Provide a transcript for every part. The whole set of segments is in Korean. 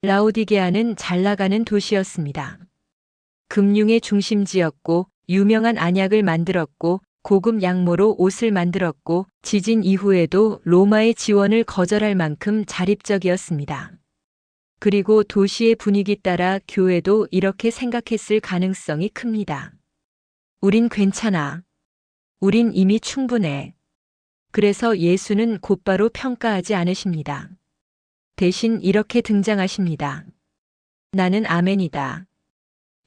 라오디게아는 잘 나가는 도시였습니다. 금융의 중심지였고 유명한 안약을 만들었고 고급 양모로 옷을 만들었고 지진 이후에도 로마의 지원을 거절할 만큼 자립적이었습니다. 그리고 도시의 분위기 따라 교회도 이렇게 생각했을 가능성이 큽니다. 우린 괜찮아. 우린 이미 충분해. 그래서 예수는 곧바로 평가하지 않으십니다. 대신 이렇게 등장하십니다. 나는 아멘이다.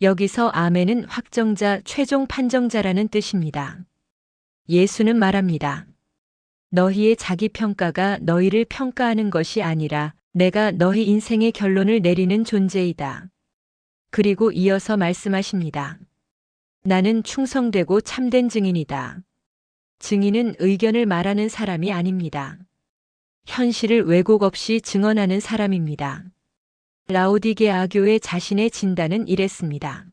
여기서 아멘은 확정자, 최종 판정자라는 뜻입니다. 예수는 말합니다. 너희의 자기평가가 너희를 평가하는 것이 아니라 내가 너희 인생의 결론을 내리는 존재이다. 그리고 이어서 말씀하십니다. 나는 충성되고 참된 증인이다. 증인은 의견을 말하는 사람이 아닙니다. 현실을 왜곡 없이 증언하는 사람입니다. 라오디게아 교회 자신의 진단은 이랬습니다.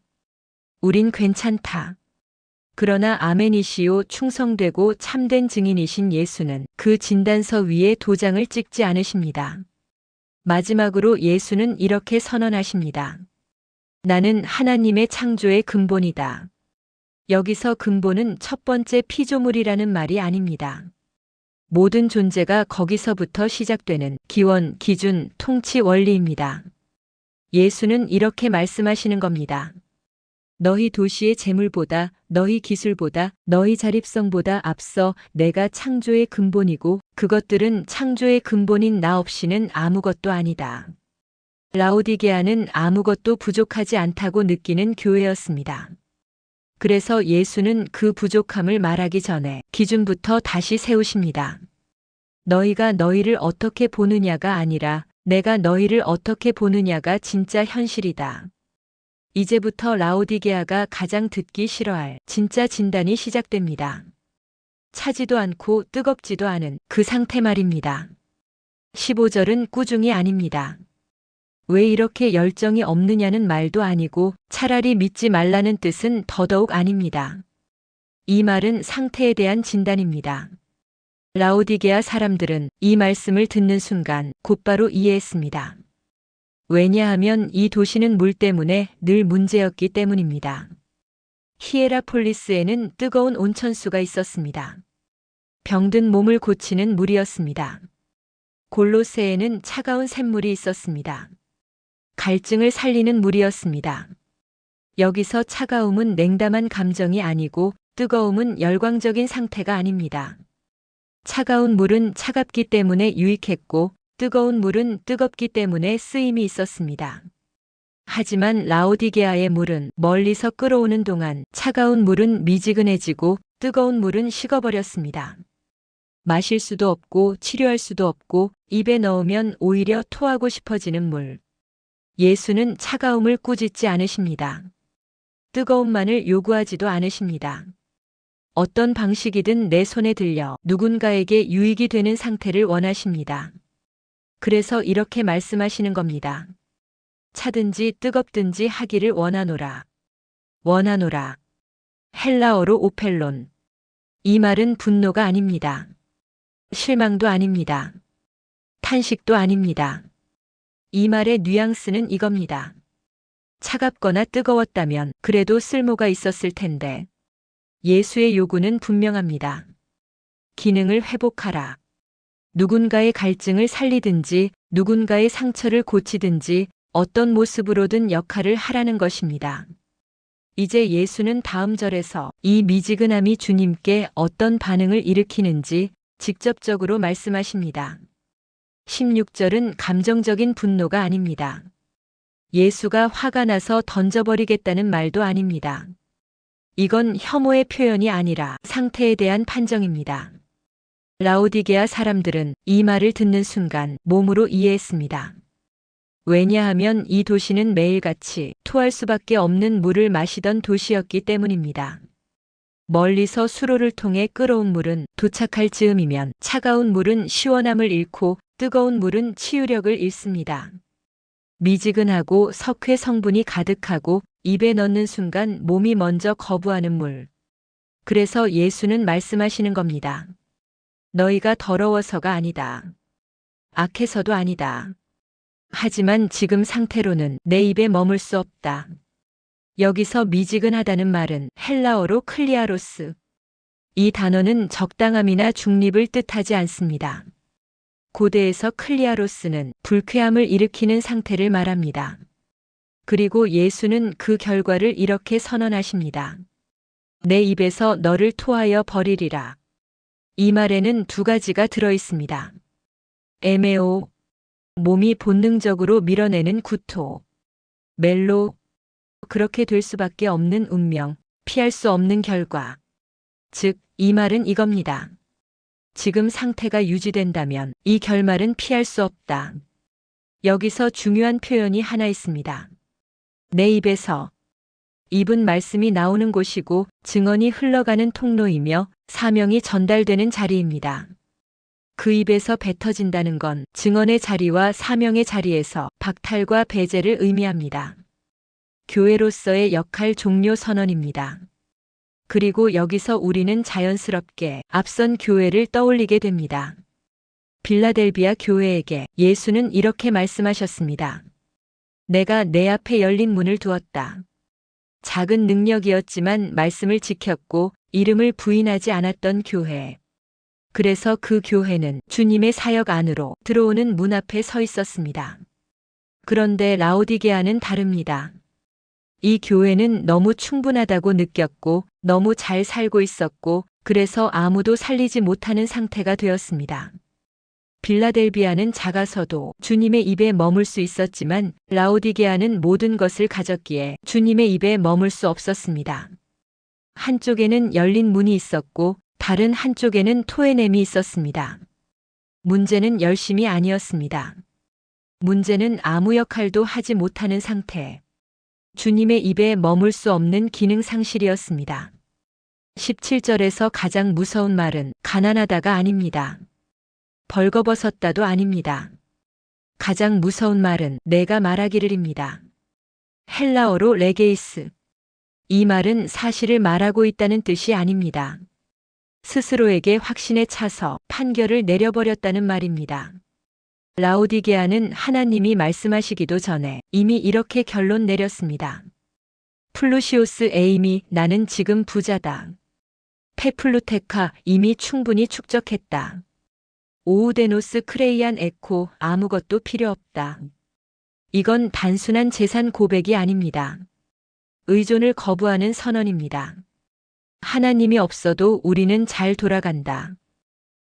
우린 괜찮다. 그러나 아멘이시오 충성되고 참된 증인이신 예수는 그 진단서 위에 도장을 찍지 않으십니다. 마지막으로 예수는 이렇게 선언하십니다. 나는 하나님의 창조의 근본이다. 여기서 근본은 첫 번째 피조물이라는 말이 아닙니다. 모든 존재가 거기서부터 시작되는 기원, 기준, 통치 원리입니다. 예수는 이렇게 말씀하시는 겁니다. 너희 도시의 재물보다, 너희 기술보다, 너희 자립성보다 앞서 내가 창조의 근본이고 그것들은 창조의 근본인 나 없이는 아무것도 아니다. 라오디게아는 아무것도 부족하지 않다고 느끼는 교회였습니다. 그래서 예수는 그 부족함을 말하기 전에 기준부터 다시 세우십니다. 너희가 너희를 어떻게 보느냐가 아니라 내가 너희를 어떻게 보느냐가 진짜 현실이다. 이제부터 라오디게아가 가장 듣기 싫어할 진짜 진단이 시작됩니다. 차지도 않고 뜨겁지도 않은 그 상태 말입니다. 15절은 꾸중이 아닙니다. 왜 이렇게 열정이 없느냐는 말도 아니고 차라리 믿지 말라는 뜻은 더더욱 아닙니다. 이 말은 상태에 대한 진단입니다. 라오디게아 사람들은 이 말씀을 듣는 순간 곧바로 이해했습니다. 왜냐하면 이 도시는 물 때문에 늘 문제였기 때문입니다. 히에라폴리스에는 뜨거운 온천수가 있었습니다. 병든 몸을 고치는 물이었습니다. 골로새에는 차가운 샘물이 있었습니다. 갈증을 살리는 물이었습니다. 여기서 차가움은 냉담한 감정이 아니고 뜨거움은 열광적인 상태가 아닙니다. 차가운 물은 차갑기 때문에 유익했고 뜨거운 물은 뜨겁기 때문에 쓰임이 있었습니다. 하지만 라오디게아의 물은 멀리서 끌어오는 동안 차가운 물은 미지근해지고 뜨거운 물은 식어버렸습니다. 마실 수도 없고 치료할 수도 없고 입에 넣으면 오히려 토하고 싶어지는 물. 예수는 차가움을 꾸짖지 않으십니다. 뜨거움만을 요구하지도 않으십니다. 어떤 방식이든 내 손에 들려 누군가에게 유익이 되는 상태를 원하십니다. 그래서 이렇게 말씀하시는 겁니다. 차든지 뜨겁든지 하기를 원하노라. 원하노라. 헬라어로 오펠론. 이 말은 분노가 아닙니다. 실망도 아닙니다. 탄식도 아닙니다. 이 말의 뉘앙스는 이겁니다. 차갑거나 뜨거웠다면 그래도 쓸모가 있었을 텐데. 예수의 요구는 분명합니다. 기능을 회복하라. 누군가의 갈증을 살리든지 누군가의 상처를 고치든지 어떤 모습으로든 역할을 하라는 것입니다. 이제 예수는 다음 절에서 이 미지근함이 주님께 어떤 반응을 일으키는지 직접적으로 말씀하십니다. 16절은 감정적인 분노가 아닙니다. 예수가 화가 나서 던져버리겠다는 말도 아닙니다. 이건 혐오의 표현이 아니라 상태에 대한 판정입니다. 라오디게아 사람들은 이 말을 듣는 순간 몸으로 이해했습니다. 왜냐하면 이 도시는 매일같이 토할 수밖에 없는 물을 마시던 도시였기 때문입니다. 멀리서 수로를 통해 끌어온 물은 도착할 즈음이면 차가운 물은 시원함을 잃고 뜨거운 물은 치유력을 잃습니다. 미지근하고 석회 성분이 가득하고 입에 넣는 순간 몸이 먼저 거부하는 물. 그래서 예수는 말씀하시는 겁니다. 너희가 더러워서가 아니다. 악해서도 아니다. 하지만 지금 상태로는 내 입에 머물 수 없다. 여기서 미지근하다는 말은 헬라어로 클리아로스. 이 단어는 적당함이나 중립을 뜻하지 않습니다. 고대에서 클리아로스는 불쾌함을 일으키는 상태를 말합니다. 그리고 예수는 그 결과를 이렇게 선언하십니다. 내 입에서 너를 토하여 버리리라. 이 말에는 두 가지가 들어 있습니다. 에메오, 몸이 본능적으로 밀어내는 구토. 멜로, 그렇게 될 수밖에 없는 운명, 피할 수 없는 결과. 즉, 이 말은 이겁니다. 지금 상태가 유지된다면 이 결말은 피할 수 없다. 여기서 중요한 표현이 하나 있습니다. 내 입에서. 입은 말씀이 나오는 곳이고 증언이 흘러가는 통로이며 사명이 전달되는 자리입니다. 그 입에서 뱉어진다는 건 증언의 자리와 사명의 자리에서 박탈과 배제를 의미합니다. 교회로서의 역할 종료 선언입니다. 그리고 여기서 우리는 자연스럽게 앞선 교회를 떠올리게 됩니다. 빌라델비아 교회에게 예수는 이렇게 말씀하셨습니다. 내가 내 앞에 열린 문을 두었다. 작은 능력이었지만 말씀을 지켰고 이름을 부인하지 않았던 교회. 그래서 그 교회는 주님의 사역 안으로 들어오는 문 앞에 서 있었습니다. 그런데 라오디게아는 다릅니다. 이 교회는 너무 충분하다고 느꼈고 너무 잘 살고 있었고 그래서 아무도 살리지 못하는 상태가 되었습니다. 빌라델비아는 작아서도 주님의 입에 머물 수 있었지만 라오디게아는 모든 것을 가졌기에 주님의 입에 머물 수 없었습니다. 한쪽에는 열린 문이 있었고 다른 한쪽에는 토해냄이 있었습니다. 문제는 열심이 아니었습니다. 문제는 아무 역할도 하지 못하는 상태. 주님의 입에 머물 수 없는 기능 상실이었습니다. 17절에서 가장 무서운 말은 가난하다가 아닙니다. 벌거벗었다도 아닙니다. 가장 무서운 말은 내가 말하기를입니다. 헬라어로 레게이스. 이 말은 사실을 말하고 있다는 뜻이 아닙니다. 스스로에게 확신에 차서 판결을 내려버렸다는 말입니다. 라오디게아는 하나님이 말씀하시기도 전에 이미 이렇게 결론 내렸습니다. 플루시오스 에이미, 나는 지금 부자다. 페플루테카, 이미 충분히 축적했다. 오우데노스 크레이안 에코, 아무것도 필요 없다. 이건 단순한 재산 고백이 아닙니다. 의존을 거부하는 선언입니다. 하나님이 없어도 우리는 잘 돌아간다.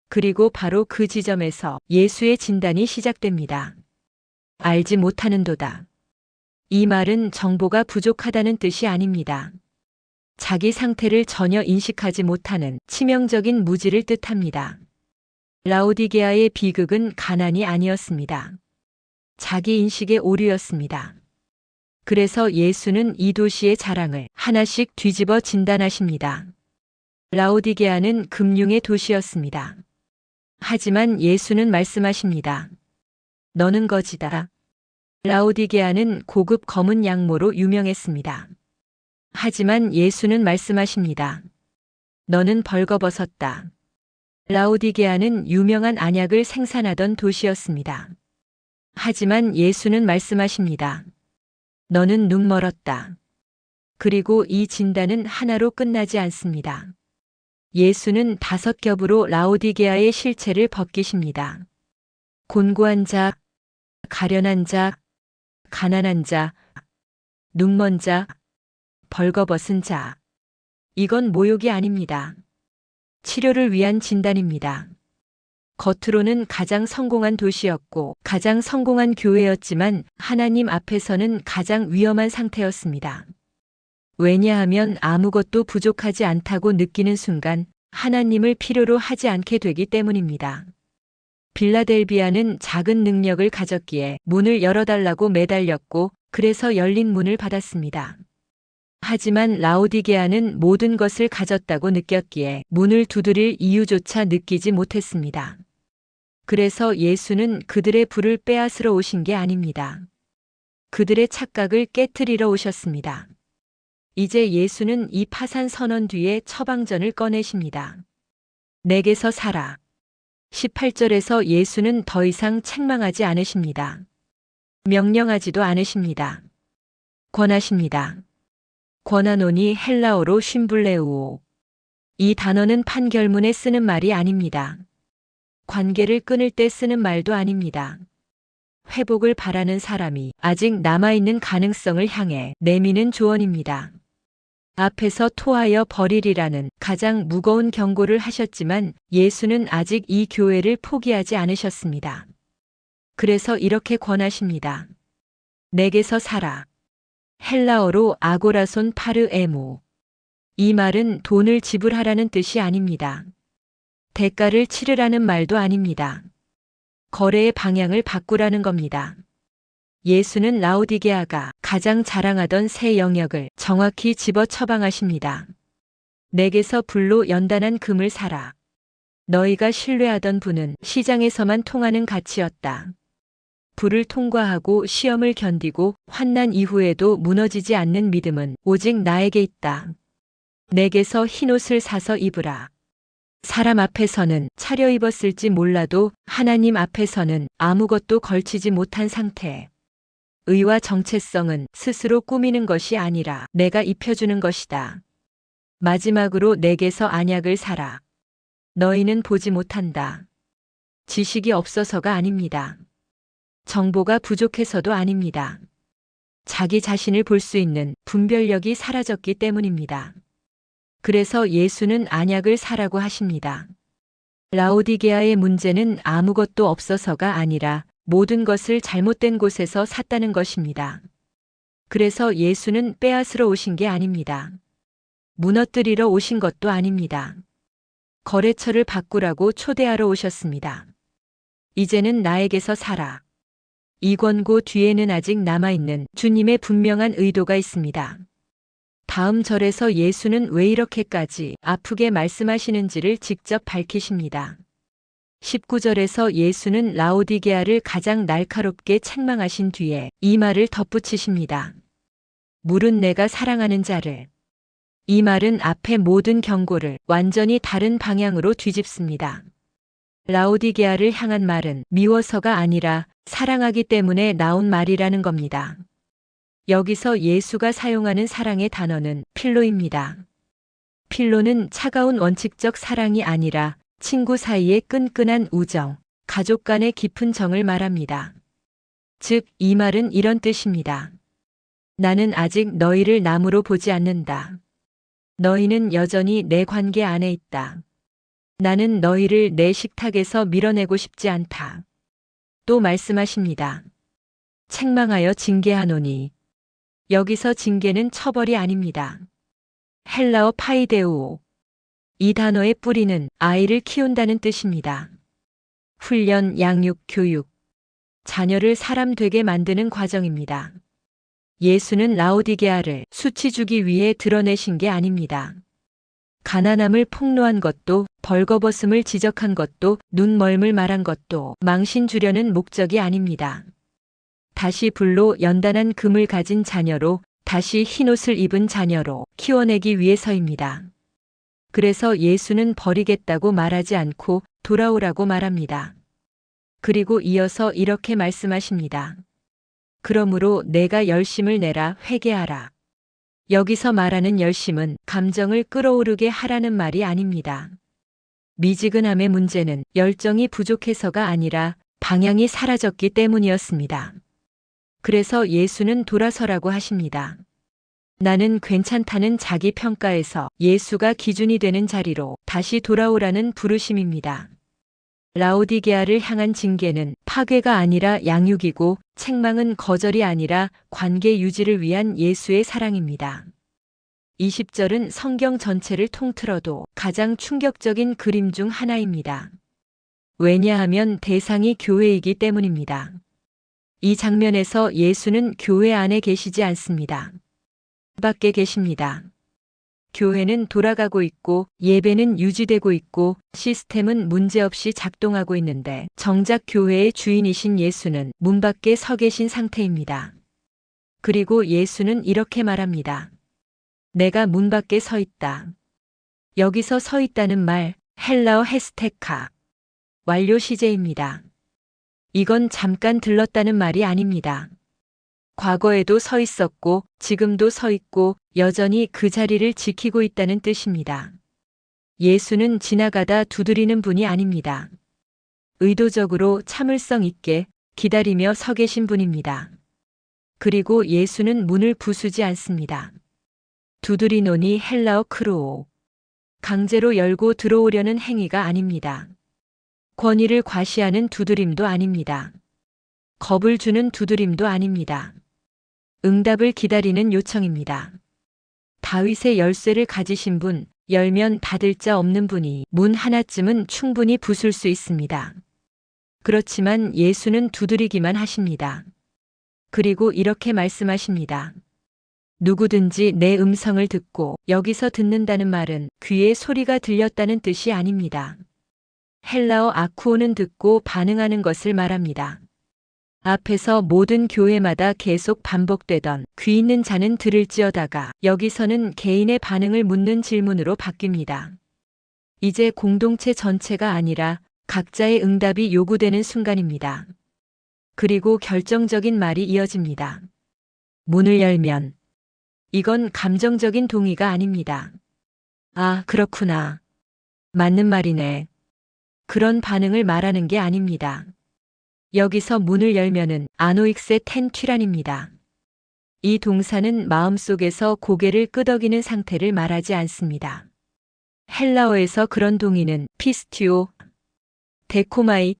그리고 바로 그 지점에서 예수의 진단이 시작됩니다. 알지 못하는도다. 이 말은 정보가 부족하다는 뜻이 아닙니다. 자기 상태를 전혀 인식하지 못하는 치명적인 무지를 뜻합니다. 라오디게아의 비극은 가난이 아니었습니다. 자기 인식의 오류였습니다. 그래서 예수는 이 도시의 자랑을 하나씩 뒤집어 진단하십니다. 라오디게아는 금융의 도시였습니다. 하지만 예수는 말씀하십니다. 너는 거지다. 라오디게아는 고급 검은 양모로 유명했습니다. 하지만 예수는 말씀하십니다. 너는 벌거벗었다. 라오디게아는 유명한 안약을 생산하던 도시였습니다. 하지만 예수는 말씀하십니다. 너는 눈멀었다. 그리고 이 진단은 하나로 끝나지 않습니다. 예수는 5겹으로 라오디게아의 실체를 벗기십니다. 곤고한 자, 가련한 자, 가난한 자, 눈먼 자, 벌거벗은 자. 이건 모욕이 아닙니다. 치료를 위한 진단입니다. 겉으로는 가장 성공한 도시였고 가장 성공한 교회였지만 하나님 앞에서는 가장 위험한 상태였습니다. 왜냐하면 아무것도 부족하지 않다고 느끼는 순간 하나님을 필요로 하지 않게 되기 때문입니다. 빌라델비아는 작은 능력을 가졌기에 문을 열어달라고 매달렸고 그래서 열린 문을 받았습니다. 하지만 라오디게아는 모든 것을 가졌다고 느꼈기에 문을 두드릴 이유조차 느끼지 못했습니다. 그래서 예수는 그들의 불을 빼앗으러 오신 게 아닙니다. 그들의 착각을 깨트리러 오셨습니다. 이제 예수는 이 파산 선언 뒤에 처방전을 꺼내십니다. 내게서 살아. 18절에서 예수는 더 이상 책망하지 않으십니다. 명령하지도 않으십니다. 권하십니다. 권하노니 헬라어로 쉼블레우오. 이 단어는 판결문에 쓰는 말이 아닙니다. 관계를 끊을 때 쓰는 말도 아닙니다. 회복을 바라는 사람이 아직 남아있는 가능성을 향해 내미는 조언입니다. 앞에서 토하여 버리리라는 가장 무거운 경고를 하셨지만 예수는 아직 이 교회를 포기하지 않으셨습니다. 그래서 이렇게 권하십니다. 내게서 살아. 헬라어로 아고라손 파르 에모. 이 말은 돈을 지불하라는 뜻이 아닙니다. 대가를 치르라는 말도 아닙니다. 거래의 방향을 바꾸라는 겁니다. 예수는 라오디게아가 가장 자랑하던 새 영역을 정확히 집어 처방하십니다. 내게서 불로 연단한 금을 사라. 너희가 신뢰하던 분은 시장에서만 통하는 가치였다. 불을 통과하고 시험을 견디고 환난 이후에도 무너지지 않는 믿음은 오직 나에게 있다. 내게서 흰옷을 사서 입으라. 사람 앞에서는 차려입었을지 몰라도 하나님 앞에서는 아무것도 걸치지 못한 상태. 의와 정체성은 스스로 꾸미는 것이 아니라 내가 입혀주는 것이다. 마지막으로 내게서 안약을 사라. 너희는 보지 못한다. 지식이 없어서가 아닙니다. 정보가 부족해서도 아닙니다. 자기 자신을 볼 수 있는 분별력이 사라졌기 때문입니다. 그래서 예수는 안약을 사라고 하십니다. 라오디게아의 문제는 아무것도 없어서가 아니라 모든 것을 잘못된 곳에서 샀다는 것입니다. 그래서 예수는 빼앗으러 오신 게 아닙니다. 무너뜨리러 오신 것도 아닙니다. 거래처를 바꾸라고 초대하러 오셨습니다. 이제는 나에게서 살아. 이 권고 뒤에는 아직 남아있는 주님의 분명한 의도가 있습니다. 다음 절에서 예수는 왜 이렇게까지 아프게 말씀하시는지를 직접 밝히십니다. 19절에서 예수는 라오디게아를 가장 날카롭게 책망하신 뒤에 이 말을 덧붙이십니다. 물은 내가 사랑하는 자를. 이 말은 앞의 모든 경고를 완전히 다른 방향으로 뒤집습니다. 라오디게아를 향한 말은 미워서가 아니라 사랑하기 때문에 나온 말이라는 겁니다. 여기서 예수가 사용하는 사랑의 단어는 필로입니다. 필로는 차가운 원칙적 사랑이 아니라 친구 사이의 끈끈한 우정, 가족 간의 깊은 정을 말합니다. 즉, 이 말은 이런 뜻입니다. 나는 아직 너희를 남으로 보지 않는다. 너희는 여전히 내 관계 안에 있다. 나는 너희를 내 식탁에서 밀어내고 싶지 않다. 또 말씀하십니다. 책망하여 징계하노니. 여기서 징계는 처벌이 아닙니다. 헬라어 파이데오. 이 단어의 뿌리는 아이를 키운다는 뜻입니다. 훈련, 양육, 교육. 자녀를 사람 되게 만드는 과정입니다. 예수는 라오디게아를 수치 주기 위해 드러내신 게 아닙니다. 가난함을 폭로한 것도, 벌거벗음을 지적한 것도, 눈멀음을 말한 것도 망신 주려는 목적이 아닙니다. 다시 불로 연단한 금을 가진 자녀로, 다시 흰옷을 입은 자녀로 키워내기 위해서입니다. 그래서 예수는 버리겠다고 말하지 않고 돌아오라고 말합니다. 그리고 이어서 이렇게 말씀하십니다. 그러므로 내가 열심을 내라 회개하라. 여기서 말하는 열심은 감정을 끌어오르게 하라는 말이 아닙니다. 미지근함의 문제는 열정이 부족해서가 아니라 방향이 사라졌기 때문이었습니다. 그래서 예수는 돌아서라고 하십니다. 나는 괜찮다는 자기 평가에서 예수가 기준이 되는 자리로 다시 돌아오라는 부르심입니다. 라오디게아를 향한 징계는 파괴가 아니라 양육이고 책망은 거절이 아니라 관계 유지를 위한 예수의 사랑입니다. 20절은 성경 전체를 통틀어도 가장 충격적인 그림 중 하나입니다. 왜냐하면 대상이 교회이기 때문입니다. 이 장면에서 예수는 교회 안에 계시지 않습니다. 밖에 계십니다. 교회는 돌아가고 있고 예배는 유지되고 있고 시스템은 문제없이 작동하고 있는데 정작 교회의 주인이신 예수는 문 밖에 서 계신 상태입니다. 그리고 예수는 이렇게 말합니다. 내가 문 밖에 서 있다. 여기서 서 있다는 말 헬라어 헤스테카 완료 시제입니다. 이건 잠깐 들렀다는 말이 아닙니다. 과거에도 서 있었고 지금도 서 있고 여전히 그 자리를 지키고 있다는 뜻입니다. 예수는 지나가다 두드리는 분이 아닙니다. 의도적으로 참을성 있게 기다리며 서 계신 분입니다. 그리고 예수는 문을 부수지 않습니다. 두드리노니 헬라어 크루오. 강제로 열고 들어오려는 행위가 아닙니다. 권위를 과시하는 두드림도 아닙니다. 겁을 주는 두드림도 아닙니다. 응답을 기다리는 요청입니다. 다윗의 열쇠를 가지신 분, 열면 닫을 자 없는 분이 문 하나쯤은 충분히 부술 수 있습니다. 그렇지만 예수는 두드리기만 하십니다. 그리고 이렇게 말씀하십니다. 누구든지 내 음성을 듣고 여기서 듣는다는 말은 귀에 소리가 들렸다는 뜻이 아닙니다. 헬라어 아쿠오는 듣고 반응하는 것을 말합니다. 앞에서 모든 교회마다 계속 반복되던 귀 있는 자는 들을지어다가 여기서는 개인의 반응을 묻는 질문으로 바뀝니다. 이제 공동체 전체가 아니라 각자의 응답이 요구되는 순간입니다. 그리고 결정적인 말이 이어집니다. 문을 열면 이건 감정적인 동의가 아닙니다. 아, 그렇구나. 맞는 말이네. 그런 반응을 말하는 게 아닙니다. 여기서 문을 열면은 아노익세 텐 튀란입니다. 이 동사는 마음속에서 고개를 끄덕이는 상태를 말하지 않습니다. 헬라어에서 그런 동의는 피스티오, 데코마이,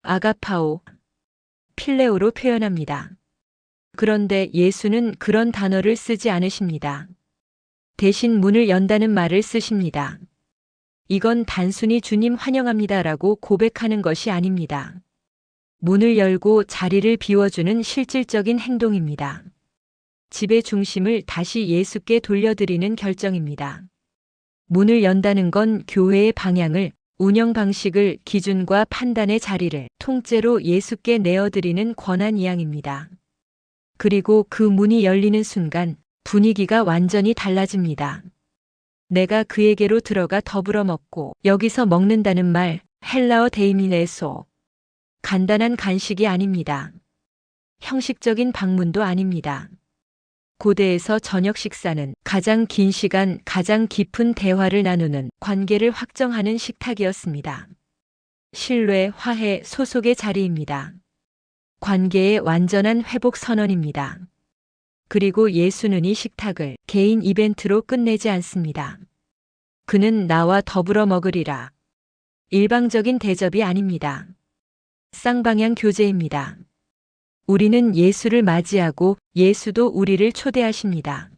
아가파오, 필레오로 표현합니다. 그런데 예수는 그런 단어를 쓰지 않으십니다. 대신 문을 연다는 말을 쓰십니다. 이건 단순히 주님 환영합니다라고 고백하는 것이 아닙니다. 문을 열고 자리를 비워주는 실질적인 행동입니다. 집의 중심을 다시 예수께 돌려드리는 결정입니다. 문을 연다는 건 교회의 방향을, 운영 방식을, 기준과 판단의 자리를 통째로 예수께 내어드리는 권한 이양입니다. 그리고 그 문이 열리는 순간 분위기가 완전히 달라집니다. 내가 그에게로 들어가 더불어 먹고 여기서 먹는다는 말, 헬라어 데이미네소. 간단한 간식이 아닙니다. 형식적인 방문도 아닙니다. 고대에서 저녁 식사는 가장 긴 시간, 가장 깊은 대화를 나누는 관계를 확정하는 식탁이었습니다. 신뢰, 화해, 소속의 자리입니다. 관계의 완전한 회복 선언입니다. 그리고 예수는 이 식탁을 개인 이벤트로 끝내지 않습니다. 그는 나와 더불어 먹으리라. 일방적인 대접이 아닙니다. 쌍방향 교제입니다. 우리는 예수를 맞이하고 예수도 우리를 초대하십니다.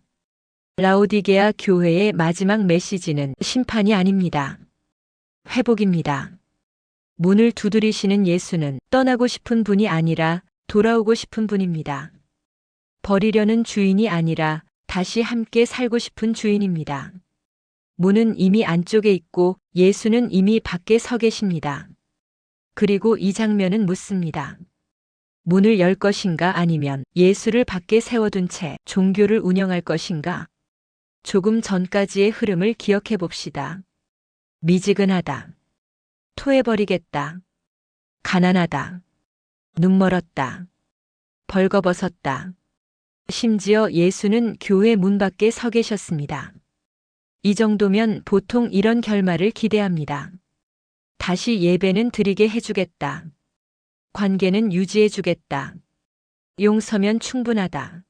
라오디게아 교회의 마지막 메시지는 심판이 아닙니다. 회복입니다. 문을 두드리시는 예수는 떠나고 싶은 분이 아니라 돌아오고 싶은 분입니다. 버리려는 주인이 아니라 다시 함께 살고 싶은 주인입니다. 문은 이미 안쪽에 있고 예수는 이미 밖에 서 계십니다. 그리고 이 장면은 묻습니다. 문을 열 것인가 아니면 예수를 밖에 세워둔 채 종교를 운영할 것인가? 조금 전까지의 흐름을 기억해 봅시다. 미지근하다. 토해버리겠다. 가난하다. 눈멀었다. 벌거벗었다. 심지어 예수는 교회 문 밖에 서 계셨습니다. 이 정도면 보통 이런 결말을 기대합니다. 다시 예배는 드리게 해주겠다. 관계는 유지해주겠다. 용서면 충분하다.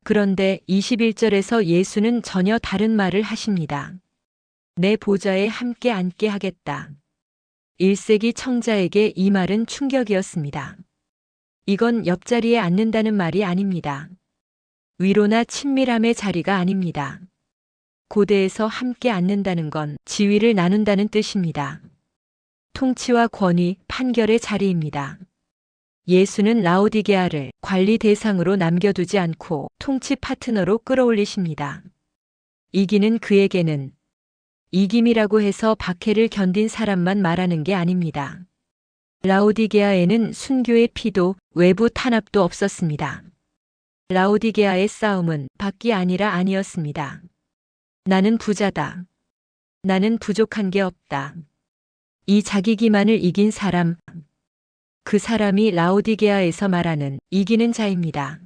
그런데 21절에서 예수는 전혀 다른 말을 하십니다. 내 보좌에 함께 앉게 하겠다. 1세기 청자에게 이 말은 충격이었습니다. 이건 옆자리에 앉는다는 말이 아닙니다. 위로나 친밀함의 자리가 아닙니다. 고대에서 함께 앉는다는 건 지위를 나눈다는 뜻입니다. 통치와 권위, 판결의 자리입니다. 예수는 라오디게아를 관리 대상으로 남겨두지 않고 통치 파트너로 끌어올리십니다. 이기는 그에게는 이김이라고 해서 박해를 견딘 사람만 말하는 게 아닙니다. 라오디게아에는 순교의 피도 외부 탄압도 없었습니다. 라오디게아의 싸움은 밖이 아니라 아니었습니다. 나는 부자다. 나는 부족한 게 없다. 이 자기 기만을 이긴 사람, 그 사람이 라오디게아에서 말하는 이기는 자입니다.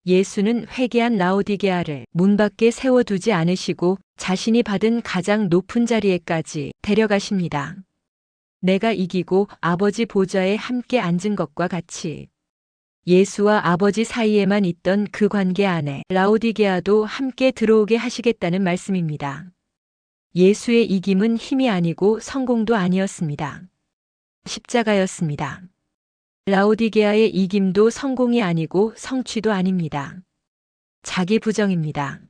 예수는 회개한 라오디게아를 문 밖에 세워두지 않으시고 자신이 받은 가장 높은 자리에까지 데려가십니다. 내가 이기고 아버지 보좌에 함께 앉은 것과 같이 예수와 아버지 사이에만 있던 그 관계 안에 라오디게아도 함께 들어오게 하시겠다는 말씀입니다. 예수의 이김은 힘이 아니고 성공도 아니었습니다. 십자가였습니다. 라오디게아의 이김도 성공이 아니고 성취도 아닙니다. 자기 부정입니다.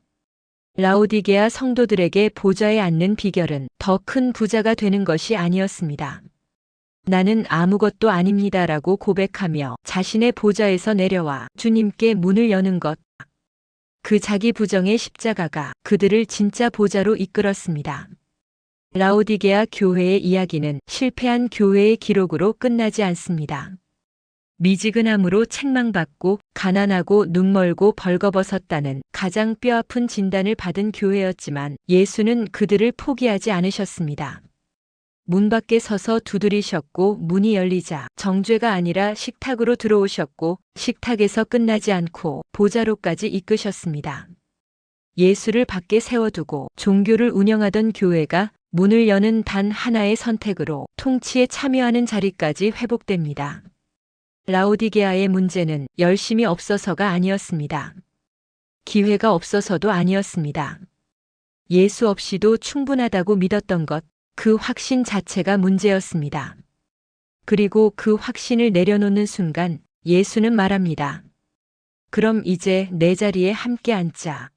라오디게아 성도들에게 보좌에 앉는 비결은 더 큰 부자가 되는 것이 아니었습니다. 나는 아무것도 아닙니다라고 고백하며 자신의 보좌에서 내려와 주님께 문을 여는 것. 그 자기 부정의 십자가가 그들을 진짜 보좌로 이끌었습니다. 라오디게아 교회의 이야기는 실패한 교회의 기록으로 끝나지 않습니다. 미지근함으로 책망받고 가난하고 눈멀고 벌거벗었다는 가장 뼈아픈 진단을 받은 교회였지만 예수는 그들을 포기하지 않으셨습니다. 문 밖에 서서 두드리셨고 문이 열리자 정죄가 아니라 식탁으로 들어오셨고 식탁에서 끝나지 않고 보좌로까지 이끄셨습니다. 예수를 밖에 세워두고 종교를 운영하던 교회가 문을 여는 단 하나의 선택으로 통치에 참여하는 자리까지 회복됩니다. 라오디게아의 문제는 열심이 없어서가 아니었습니다. 기회가 없어서도 아니었습니다. 예수 없이도 충분하다고 믿었던 것, 그 확신 자체가 문제였습니다. 그리고 그 확신을 내려놓는 순간 예수는 말합니다. 그럼 이제 내 자리에 함께 앉자.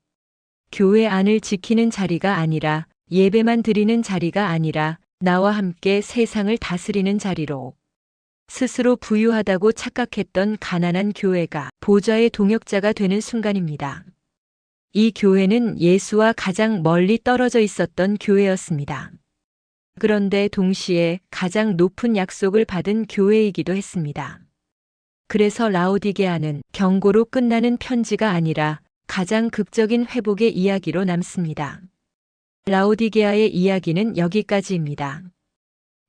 교회 안을 지키는 자리가 아니라 예배만 드리는 자리가 아니라 나와 함께 세상을 다스리는 자리로. 스스로 부유하다고 착각했던 가난한 교회가 보좌의 동역자가 되는 순간입니다. 이 교회는 예수와 가장 멀리 떨어져 있었던 교회였습니다. 그런데 동시에 가장 높은 약속을 받은 교회이기도 했습니다. 그래서 라오디게아는 경고로 끝나는 편지가 아니라 가장 극적인 회복의 이야기로 남습니다. 라오디게아의 이야기는 여기까지입니다.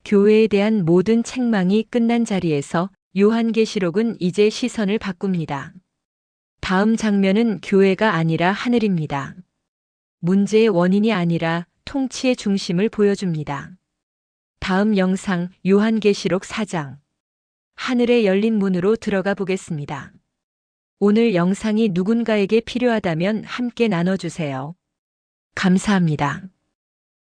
교회에 대한 모든 책망이 끝난 자리에서 요한계시록은 이제 시선을 바꿉니다. 다음 장면은 교회가 아니라 하늘입니다. 문제의 원인이 아니라 통치의 중심을 보여줍니다. 다음 영상 요한계시록 4장. 하늘의 열린 문으로 들어가 보겠습니다. 오늘 영상이 누군가에게 필요하다면 함께 나눠주세요. 감사합니다.